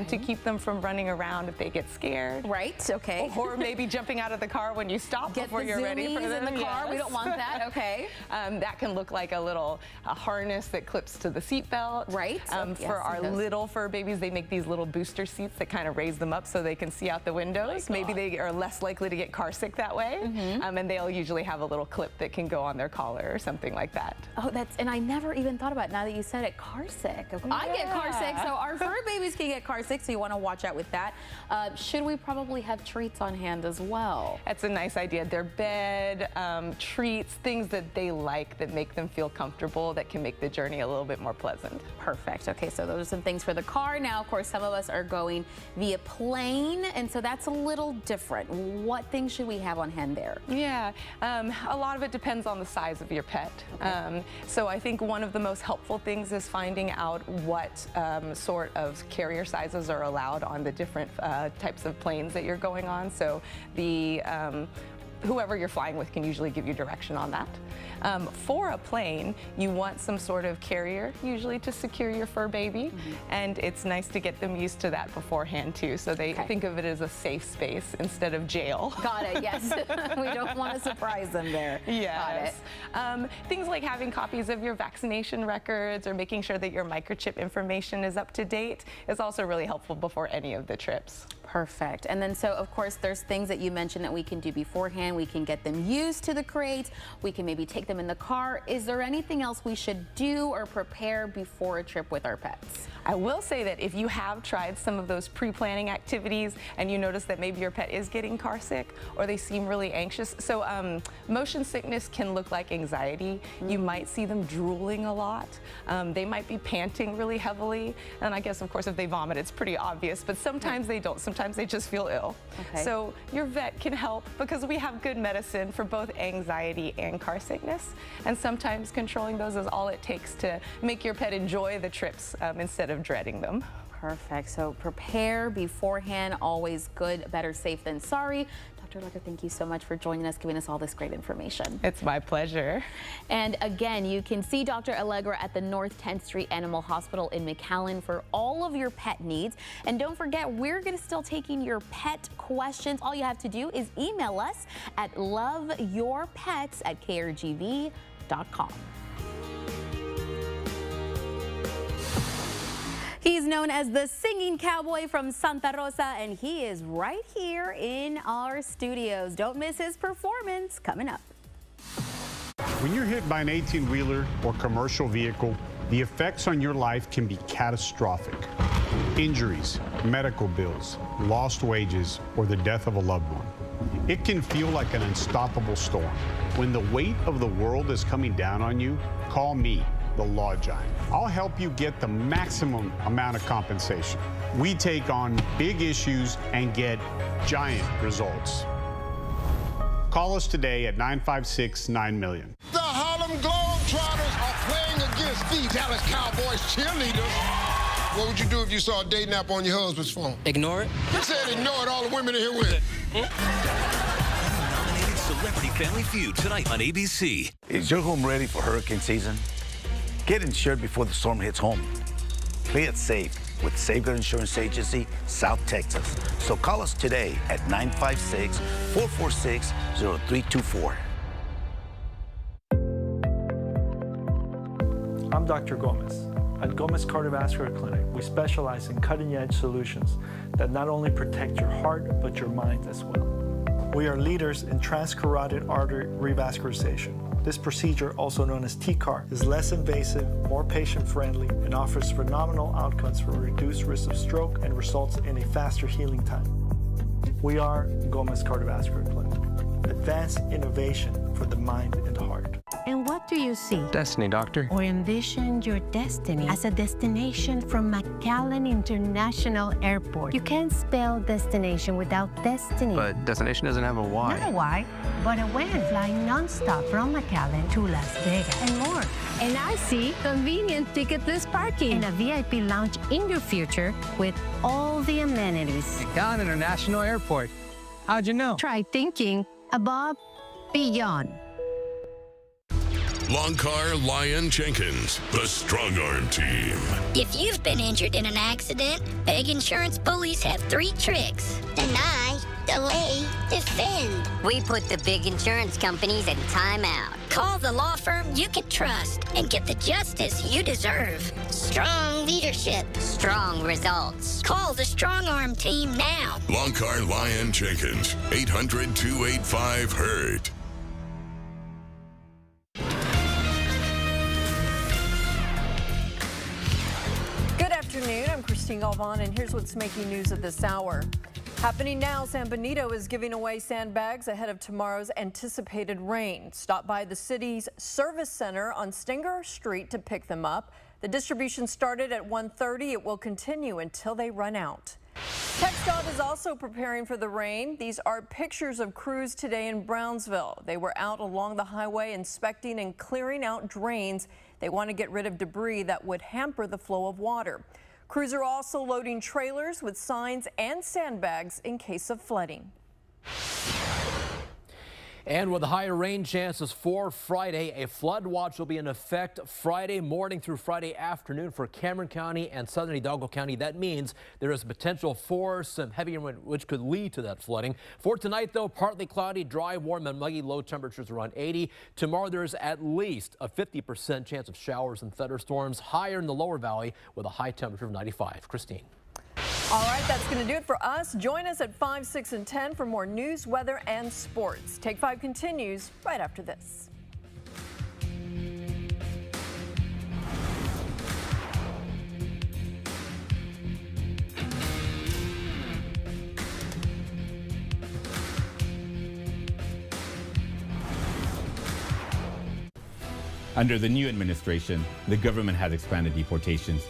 Speaker 2: to keep them from running around if they get scared.
Speaker 1: Right, okay.
Speaker 2: Or maybe jumping out of the car when you stop before you're ready for them.
Speaker 1: In the car, we don't want that, okay.
Speaker 2: That can look like a harness that clips to the seat belt.
Speaker 1: Right.
Speaker 2: For our little fur babies, they make these little booster seats that kind of raise them up so they can see out the windows. Maybe they are less likely to get car sick that way. And they'll usually have a little clip that can go on their collar or something like that.
Speaker 1: Oh, and I never even thought about it. Now that you said it, car sick. I get car sick, so our fur babies can get car sick, so you want to watch out with that. Should we probably have treats on hand as well?
Speaker 2: That's a nice idea. Their bed, treats, things that they like that make them feel comfortable, that can make the journey a little bit more pleasant.
Speaker 1: Perfect. Okay, so those are some things for the car. Now, of course, some of us are going via plane, and so that's a little different. What things should we have on hand there?
Speaker 2: Yeah, a lot of it depends on the size of your pet. Okay. So I think one of the most helpful things is finding out what sort of carrier sizes are allowed on the different types of planes that you're going on. So the whoever you're flying with can usually give you direction on that. For a plane, you want some sort of carrier usually to secure your fur baby, and it's nice to get them used to that beforehand too, so they think of it as a safe space instead of jail.
Speaker 1: Got it, yes. We don't want to surprise them there.
Speaker 2: Yes. Got it. Things like having copies of your vaccination records or making sure that your microchip information is up to date is also really helpful before any of the trips.
Speaker 1: Perfect. And then so, of course, there's things that you mentioned that we can do beforehand. We can get them used to the crates. We can maybe take them in the car. Is there anything else we should do or prepare before a trip with our pets?
Speaker 2: I will say that if you have tried some of those pre-planning activities and you notice that maybe your pet is getting car sick or they seem really anxious. So motion sickness can look like anxiety. You might see them drooling a lot. They might be panting really heavily. And I guess, of course, if they vomit, it's pretty obvious, but sometimes they don't. Sometimes they just feel ill.
Speaker 1: Okay.
Speaker 2: So your vet can help because we have good medicine for both anxiety and car sickness. And sometimes controlling those is all it takes to make your pet enjoy the trips instead of dreading them.
Speaker 1: Perfect. So prepare beforehand, always good, better safe than sorry. Dr. Allegra, thank you so much for joining us, giving us all this great information.
Speaker 2: It's my pleasure.
Speaker 1: And again, you can see Dr. Allegra at the North 10th Street Animal Hospital in McAllen for all of your pet needs. And don't forget, we're going to still taking your pet questions. All you have to do is email us at loveyourpets@krgv.com. He's known as the Singing Cowboy from Santa Rosa, and he is right here in our studios. Don't miss his performance coming up.
Speaker 3: When you're hit by an 18-wheeler or commercial vehicle, the effects on your life can be catastrophic. Injuries, medical bills, lost wages, or the death of a loved one. It can feel like an unstoppable storm. When the weight of the world is coming down on you, call me, the Law Giant. I'll help you get the maximum amount of compensation. We take on big issues and get giant results. Call us today at 956-9000000.
Speaker 18: The Harlem Globetrotters are playing against the Dallas Cowboys cheerleaders. What would you do if you saw a date nap on your husband's phone?
Speaker 19: Ignore it.
Speaker 18: Who said ignore it? All the women in here with it.
Speaker 6: Nominated Celebrity Family Feud tonight on ABC.
Speaker 5: Is your home ready for hurricane season? Get insured before the storm hits home. Play it safe with Safeguard Insurance Agency, South Texas. So call us today at 956-446-0324.
Speaker 20: I'm Dr. Gomez.
Speaker 4: At Gomez Cardiovascular Clinic, we specialize in cutting-edge solutions that not only protect your heart, but your mind as well. We are leaders in transcarotid artery revascularization. This procedure, also known as TCAR, is less invasive, more patient-friendly, and offers phenomenal outcomes for reduced risk of stroke and results in a faster healing time. We are Gomez Cardiovascular Clinic. Advanced innovation for the mind and heart.
Speaker 8: And what do you see?
Speaker 9: Destiny, doctor.
Speaker 8: Or envision your destiny as a destination from McAllen International Airport. You can't spell destination without destiny.
Speaker 9: But destination doesn't have a Y.
Speaker 8: Not a Y, but a when. Flying non-stop from McAllen to Las Vegas and more. And I see convenient ticketless parking and a VIP lounge in your future with all the amenities.
Speaker 9: McAllen International Airport. How'd you know?
Speaker 8: Try thinking above, beyond.
Speaker 6: Longcar Lyon Jenkins, the Strong Arm Team.
Speaker 19: If you've been injured in an accident, Peg Insurance bullies have 3 tricks. Deny, delay, defend. We put the big insurance companies in timeout. Call the law firm you can trust and get the justice you deserve. Strong leadership, strong results. Call the Strong Arm Team now.
Speaker 6: Longcar Lyon Jenkins, 800-285-HURT.
Speaker 20: Good afternoon, I'm Christine Galvan, and here's what's making news at this hour. Happening now, San Benito is giving away sandbags ahead of tomorrow's anticipated rain. Stop by the city's service center on Stenger Street to pick them up. The distribution started at 1:30. It will continue until they run out. TxDOT is also preparing for the rain. These are pictures of crews today in Brownsville. They were out along the highway inspecting and clearing out drains. They want to get rid of debris that would hamper the flow of water. Crews are also loading trailers with signs and sandbags in case of flooding.
Speaker 21: And with higher rain chances for Friday, a flood watch will be in effect Friday morning through Friday afternoon for Cameron County and southern Hidalgo County. That means there is potential for some heavy rain, which could lead to that flooding. For tonight, though, partly cloudy, dry, warm, and muggy. Low temperatures around 80. Tomorrow, there's at least a 50% chance of showers and thunderstorms, higher in the lower valley with a high temperature of 95. Christine.
Speaker 20: All right, that's going to do it for us. Join us at 5, 6, and 10 for more news, weather, and sports. Take 5 continues right after this.
Speaker 22: Under the new administration, the government has expanded deportations,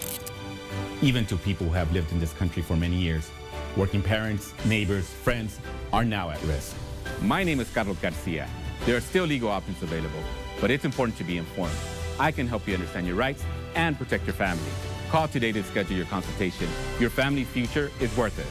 Speaker 22: even to people who have lived in this country for many years. Working parents, neighbors, friends are now at risk. My name is Carlos Garcia. There are still legal options available, but it's important to be informed. I can help you understand your rights and protect your family. Call today to schedule your consultation. Your family's future is worth it.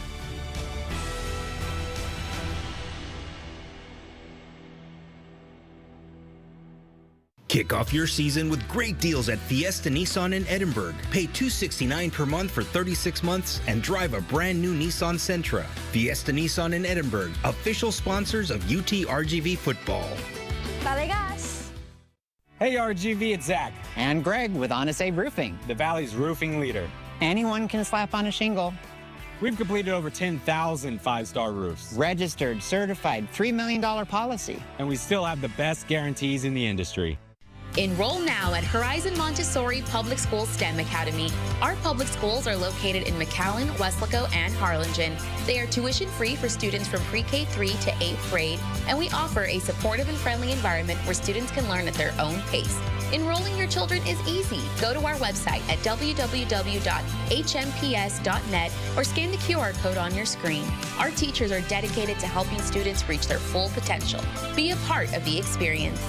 Speaker 23: Kick off your season with great deals at Fiesta Nissan in Edinburg. Pay $269 per month for 36 months and drive a brand new Nissan Sentra. Fiesta Nissan in Edinburg, official sponsors of UT RGV football.
Speaker 24: Vale Gas.
Speaker 25: Hey RGV, it's Zach.
Speaker 26: And Greg with Honest Abe Roofing.
Speaker 25: The Valley's roofing leader.
Speaker 26: Anyone can slap on a shingle.
Speaker 25: We've completed over 10,000 five-star roofs.
Speaker 26: Registered, certified, $3 million policy.
Speaker 25: And we still have the best guarantees in the industry.
Speaker 27: Enroll now at Horizon Montessori Public Schools STEM Academy. Our public schools are located in McAllen, Weslaco, and Harlingen. They are tuition-free for students from pre-K 3 to 8th grade, and we offer a supportive and friendly environment where students can learn at their own pace. Enrolling your children is easy. Go to our website at www.hmps.net or scan the QR code on your screen. Our teachers are dedicated to helping students reach their full potential. Be a part of the experience.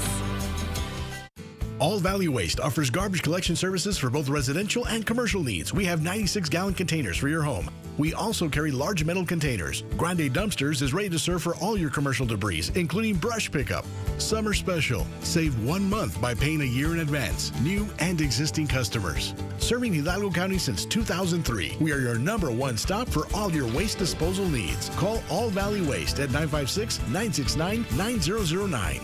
Speaker 12: All Valley Waste offers garbage collection services for both residential and commercial needs. We have 96-gallon containers for your home. We also carry large metal containers. Grande Dumpsters is ready to serve for all your commercial debris, including brush pickup. Summer special. Save 1 month by paying a year in advance. New and existing customers. Serving Hidalgo County since 2003. We are your #1 stop for all your waste disposal needs. Call All Valley Waste at 956-969-9009.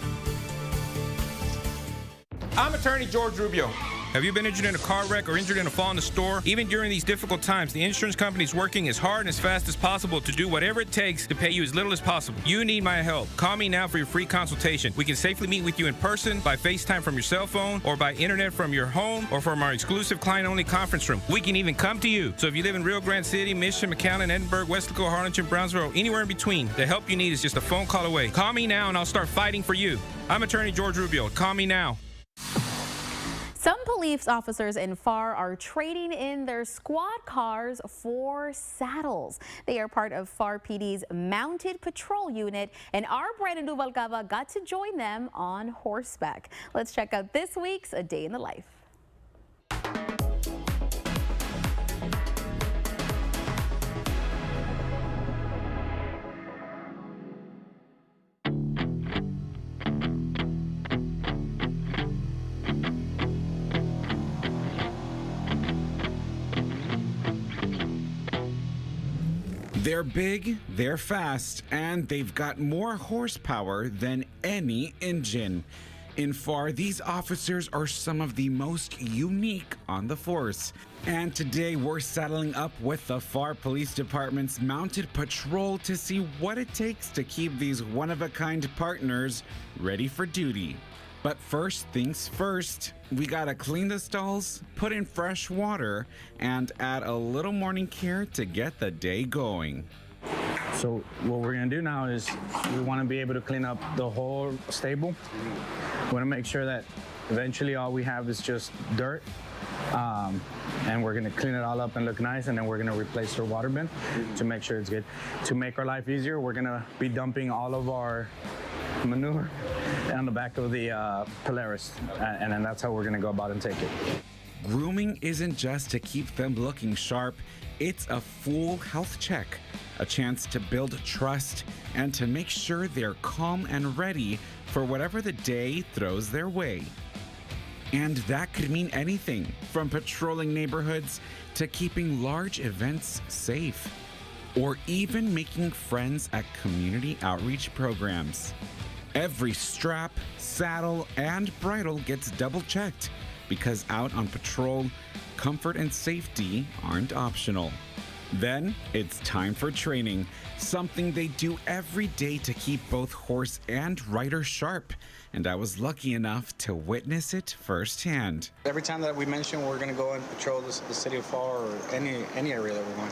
Speaker 28: I'm attorney George Rubio.
Speaker 10: Have you been injured in a car wreck or injured in a fall in the store? Even during these difficult times, the insurance company is working as hard and as fast as possible to do whatever it takes to pay you as little as possible. You need my help. Call me now for your free consultation. We can safely meet with you in person, by FaceTime from your cell phone, or by internet from your home, or from our exclusive client-only conference room. We can even come to you. So if you live in Rio Grande City, Mission, McAllen, Edinburgh, Weslaco, Harlingen, Brownsville, anywhere in between, the help you need is just a phone call away. Call me now and I'll start fighting for you. I'm attorney George Rubio. Call me now.
Speaker 1: Some police officers in FAR are trading in their squad cars for saddles. They are part of FAR PD's Mounted Patrol Unit, and our Brandon Rubalcaba got to join them on horseback. Let's check out this week's A Day in the Life.
Speaker 11: They're big, they're fast, and they've got more horsepower than any engine. In FAR, these officers are some of the most unique on the force. And today we're saddling up with the FAR Police Department's Mounted Patrol to see what it takes to keep these one-of-a-kind partners ready for duty. But first things first, we gotta clean the stalls, put in fresh water, and add a little morning care to get the day going.
Speaker 13: So what we're gonna do now is we wanna be able to clean up the whole stable. We wanna make sure that eventually all we have is just dirt. And we're gonna clean it all up and look nice, and then we're gonna replace our water bin to make sure it's good. To make our life easier, we're gonna be dumping all of our manure on the back of the Polaris, and then that's how we're gonna go about and take it.
Speaker 11: Grooming isn't just to keep them looking sharp, it's a full health check, a chance to build trust and to make sure they're calm and ready for whatever the day throws their way. And that could mean anything from patrolling neighborhoods to keeping large events safe, or even making friends at community outreach programs. Every strap, saddle, and bridle gets double-checked because out on patrol, comfort and safety aren't optional. Then it's time for training, something they do every day to keep both horse and rider sharp. And I was lucky enough to witness it firsthand.
Speaker 13: Every time that we mention we're gonna go and patrol the city of FAR or any area that we're going,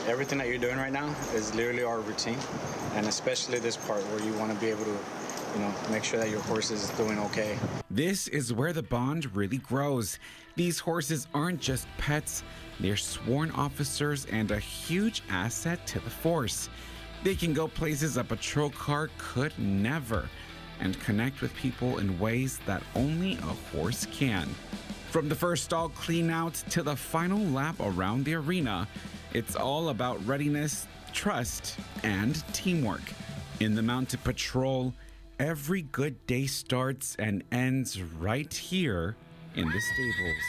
Speaker 13: everything that you're doing right now is literally our routine, and especially this part where you want to be able to, make sure that your horse is doing okay.
Speaker 11: This is where the bond really grows. These horses aren't just pets, they're sworn officers and a huge asset to the force. They can go places a patrol car could never, and connect with people in ways that only a horse can. From the first stall clean out to the final lap around the arena, it's all about readiness, trust, and teamwork. In the Mounted Patrol, every good day starts and ends right here in the stables.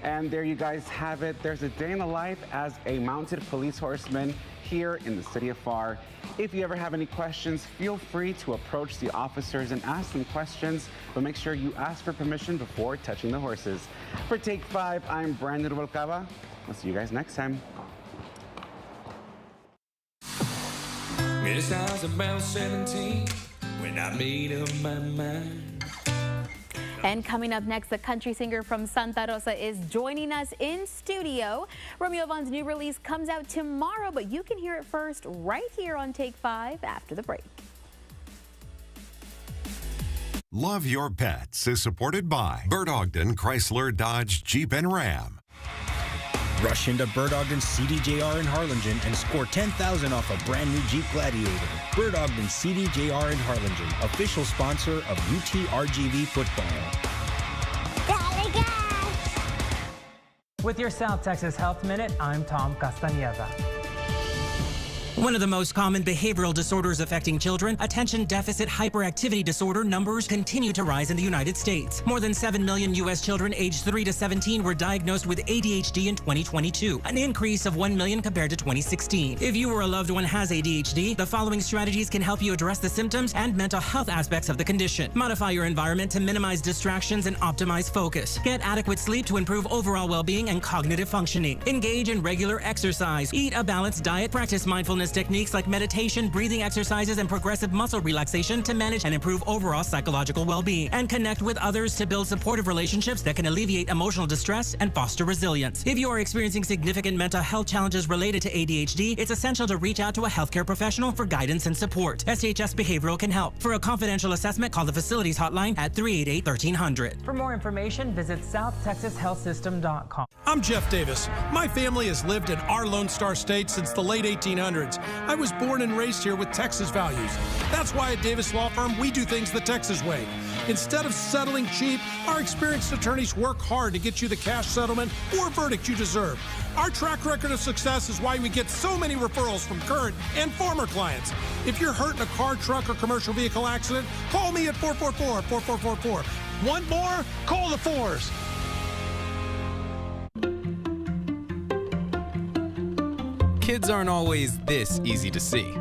Speaker 14: And there you guys have it. There's a day in the life as a mounted police horseman here in the city of FAR. If you ever have any questions, feel free to approach the officers and ask them questions, but make sure you ask for permission before touching the horses. For Take 5, I'm Brandon Rubalcaba. I'll see you guys next time.
Speaker 15: Yes, I was about 17 when I made up my mind.
Speaker 1: And coming up next, the country singer from Santa Rosa is joining us in studio. Romeo Vaughn's new release comes out tomorrow, but you can hear it first right here on Take 5 after the break.
Speaker 16: Love Your Pets is supported by Bert Ogden Chrysler Dodge Jeep and Ram.
Speaker 23: Rush into Bert Ogden's CDJR in Harlingen and score $10,000 off a brand new Jeep Gladiator. Bert Ogden CDJR in Harlingen, official sponsor of UTRGV football.
Speaker 17: With your South Texas Health Minute, I'm Tom Castañeda.
Speaker 2: One of the most common behavioral disorders affecting children, attention deficit hyperactivity disorder, numbers continue to rise in the United States. More than 7 million U.S. children aged 3 to 17 were diagnosed with ADHD in 2022, an increase of 1 million compared to 2016. If you or a loved one has ADHD, the following strategies can help you address the symptoms and mental health aspects of the condition. Modify your environment to minimize distractions and optimize focus. Get adequate sleep to improve overall well-being and cognitive functioning. Engage in regular exercise. Eat a balanced diet. Practice mindfulness techniques like meditation, breathing exercises, and progressive muscle relaxation to manage and improve overall psychological well-being. And connect with others to build supportive relationships that can alleviate emotional distress and foster resilience. If you are experiencing significant mental health challenges related to ADHD, it's essential to reach out to a healthcare professional for guidance and support. SHS Behavioral can help. For a confidential assessment, call the facilities hotline at 388-1300.
Speaker 3: For more information, visit southtexashealthsystem.com.
Speaker 4: I'm Jeff Davis. My family has lived in our Lone Star State since the late 1800s. I was born and raised here with Texas values. That's why at Davis Law Firm, we do things the Texas way. Instead of settling cheap, our experienced attorneys work hard to get you the cash settlement or verdict you deserve. Our track record of success is why we get so many referrals from current and former clients. If you're hurt in a car, truck, or commercial vehicle accident, call me at 444-4444. Want more? Call the fours.
Speaker 5: Kids aren't always this easy to see.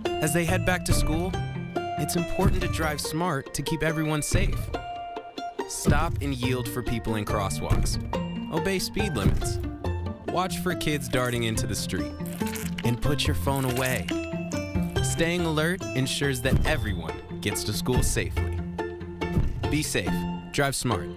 Speaker 5: As they head back to school, it's important to drive smart to keep everyone safe. Stop and yield for people in crosswalks. Obey speed limits. Watch for kids darting into the street. And put your phone away. Staying alert ensures that everyone gets to school safely. Be safe. Drive smart.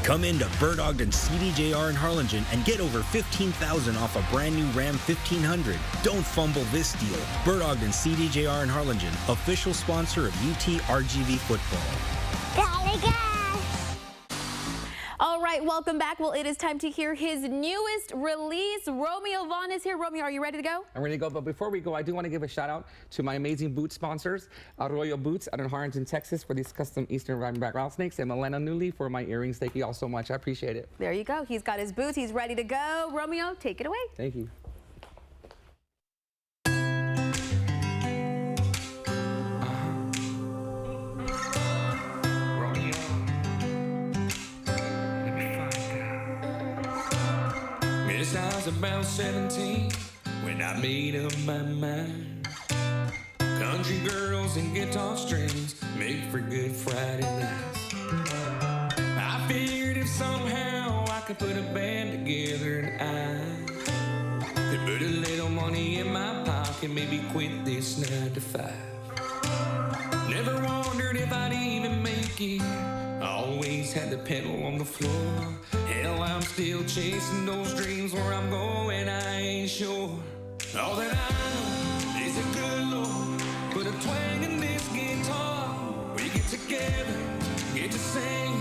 Speaker 23: Come into Bert Ogden CDJR in Harlingen and get over $15,000 off a brand new Ram 1500. Don't fumble this deal. Bert Ogden CDJR in Harlingen, official sponsor of UT RGV football.
Speaker 1: All right, welcome back. Well, it is time to hear his newest release. Romeo Vaughn is here. Romeo, are you ready to go?
Speaker 7: I'm ready to go, but before we go, I do want to give a shout out to my amazing boot sponsors, Arroyo Boots out in Harlingen, Texas for these custom Eastern Rhineback rattlesnakes, and Milena Newley for my earrings. Thank you all so much. I appreciate it.
Speaker 1: There you go. He's got his boots. He's ready to go. Romeo, take it away.
Speaker 7: Thank you.
Speaker 15: Yes, I was about 17 when I made up my mind. Country girls and guitar strings make for good Friday nights. I figured if somehow I could put a band together and I could put a little money in my pocket, maybe quit this 9 to 5. Never wondered if I'd even make it. Always had the pedal on the floor. Hell, I'm still chasing those dreams. Where I'm going, I ain't sure. All that I know is a good Lord put a twang in this guitar. We get together, get to sing.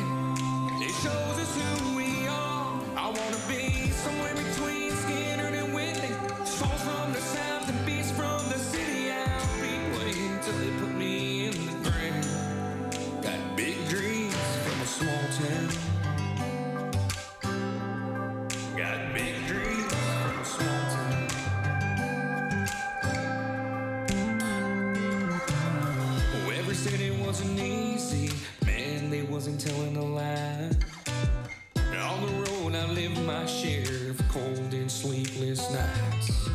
Speaker 15: It shows us who we are. I wanna be somewhere between Skinner and Whitney. Souls from the south and beats from the city. I'll be waiting till they put me in the ground. Got big dreams from a small town. Got big dreams from a small town. Whoever said it wasn't easy, man, they wasn't telling a lie. On the road I lived my share of cold and sleepless nights.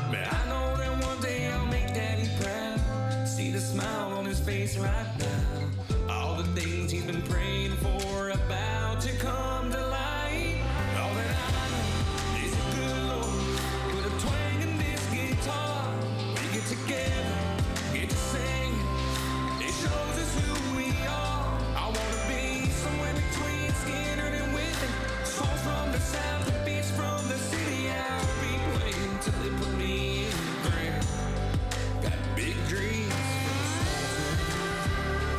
Speaker 15: But I know that one day I'll make Daddy proud. See the smile on his face right now. All the things he's been praying for about to come to light. All that I know is a good Lord put a twang in this guitar. We get together, get to sing. It shows us who we are. I wanna be somewhere between Skinner and Whitney. Songs from the south and beats from the city. I'll be waiting till they put me in the ground. Got big dreams from a small town.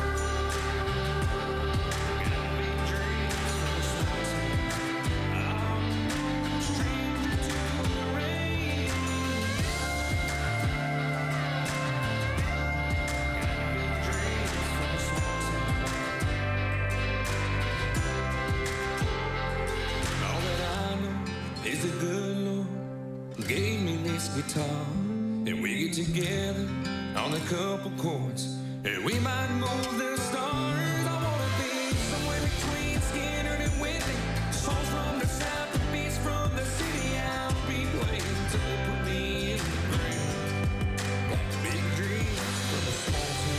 Speaker 15: bass guitar, and we get together on a couple chords, and we might move the stars. I wanna be somewhere between Skinner and Whitney, songs from the south, the beats from the city. I'll be playing till they put me in the ground. Got big dreams from a small town.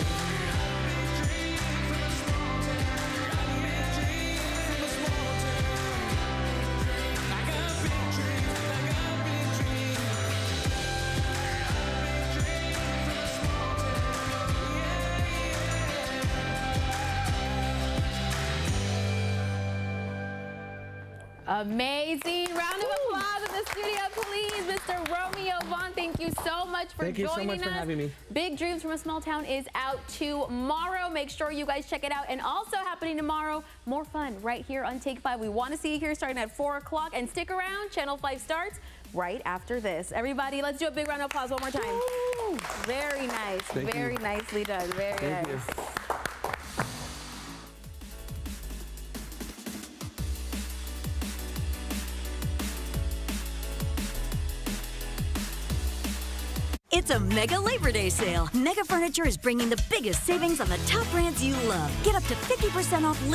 Speaker 1: Amazing. Round of applause in the studio, please. Mr. Romeo Vaughn, thank you so much for joining us.
Speaker 7: Thank you so much for having me.
Speaker 1: Big Dreams from a Small Town is out tomorrow. Make sure you guys check it out. And also happening tomorrow, more fun right here on Take 5. We want to see you here starting at 4 o'clock. And stick around. Channel 5 starts right after this. Everybody, let's do a big round of applause one more time. Woo! Very nice. Very nicely done. Very nice.
Speaker 7: You.
Speaker 6: It's a mega Labor Day sale. Mega Furniture is bringing the biggest savings on the top brands you love. Get up to 50% off living.